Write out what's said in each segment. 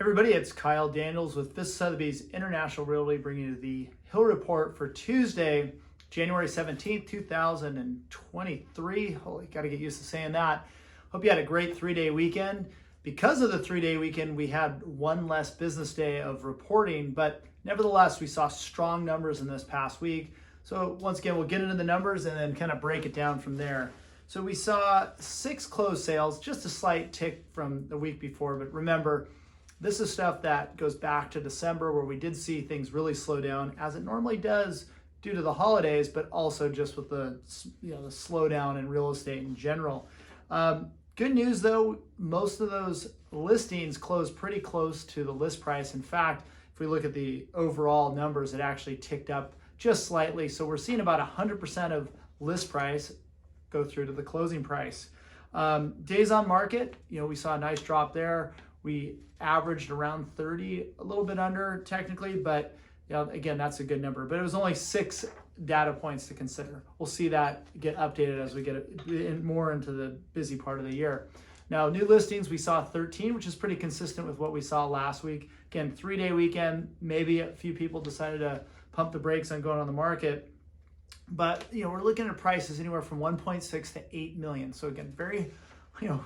Everybody, it's Kyle Daniels with This Sotheby's International Realty bringing you the Hill Report for Tuesday, January 17th, 2023. Holy, got to get used to saying that. Hope you had a great 3-day weekend. Because of the 3-day weekend, we had one less business day of reporting, but nevertheless, we saw strong numbers in this past week. So once again, we'll get into the numbers and then kind of break it down from there. So we saw 6 closed sales, just a slight tick from the week before, but remember, this is stuff that goes back to December where we did see things really slow down as it normally does due to the holidays, but also just with the the slowdown in real estate in general. Good news though, most of those listings closed pretty close to the list price. In fact, if we look at the overall numbers, it actually ticked up just slightly. So we're seeing about 100% of list price go through to the closing price. Days on market, we saw a nice drop there. We averaged around 30, a little bit under technically, but again, that's a good number. But it was only 6 data points to consider. We'll see that get updated as we get more into the busy part of the year. Now, new listings, we saw 13, which is pretty consistent with what we saw last week. Again, 3-day weekend, maybe a few people decided to pump the brakes on going on the market. But we're looking at prices anywhere from 1.6 to 8 million. So again, very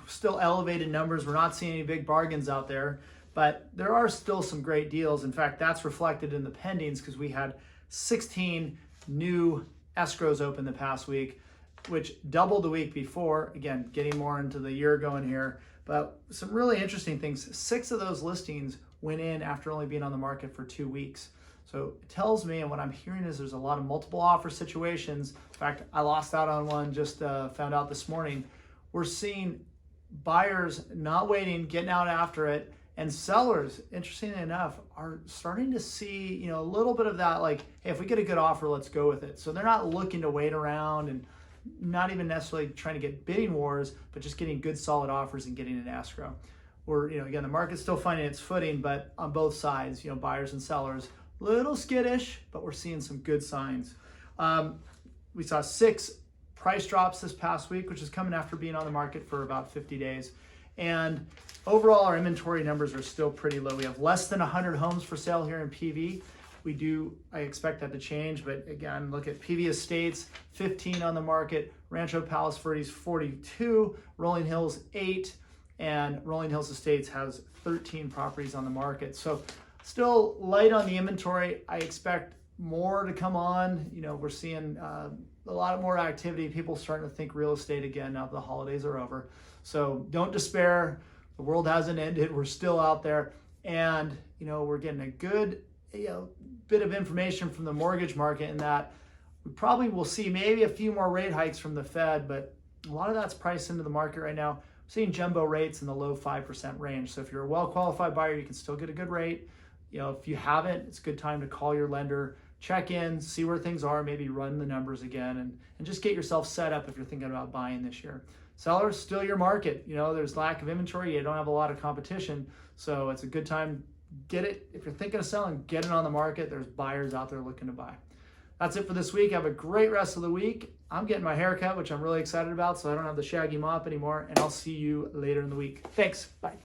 still elevated numbers. We're not seeing any big bargains out there, but there are still some great deals. In fact, that's reflected in the pendings because we had 16 new escrows open the past week, which doubled the week before. Again, getting more into the year going here, but some really interesting things. 6 of those listings went in after only being on the market for 2 weeks. So it tells me, and what I'm hearing is there's a lot of multiple offer situations. In fact, I lost out on one, just found out this morning. We're seeing buyers not waiting, getting out after it, and sellers, interestingly enough, are starting to see a little bit of that, like, hey, if we get a good offer, let's go with it. So they're not looking to wait around and not even necessarily trying to get bidding wars, but just getting good solid offers and getting an escrow. Or again, the market's still finding its footing, but on both sides, buyers and sellers, little skittish, but we're seeing some good signs. We saw 6 price drops this past week, which is coming after being on the market for about 50 days. And overall, our inventory numbers are still pretty low. We have less than 100 homes for sale here in PV. I expect that to change, but again, look at PV Estates, 15 on the market, Rancho Palos Verdes, 42, Rolling Hills, 8, and Rolling Hills Estates has 13 properties on the market. So still light on the inventory. I expect more to come on. We're seeing a lot more activity. People starting to think real estate again now that the holidays are over. So don't despair. The world hasn't ended. We're still out there. And, we're getting a good bit of information from the mortgage market in that we probably will see maybe a few more rate hikes from the Fed, but a lot of that's priced into the market right now. We're seeing jumbo rates in the low 5% range. So if you're a well-qualified buyer, you can still get a good rate. If you haven't, it's a good time to call your lender, check in, see where things are, maybe run the numbers again, and just get yourself set up if you're thinking about buying this year. Sellers, still your market. There's lack of inventory. You don't have a lot of competition. So it's a good time. Get it. If you're thinking of selling, get it on the market. There's buyers out there looking to buy. That's it for this week. Have a great rest of the week. I'm getting my hair cut, which I'm really excited about, so I don't have the shaggy mop anymore, and I'll see you later in the week. Thanks. Bye.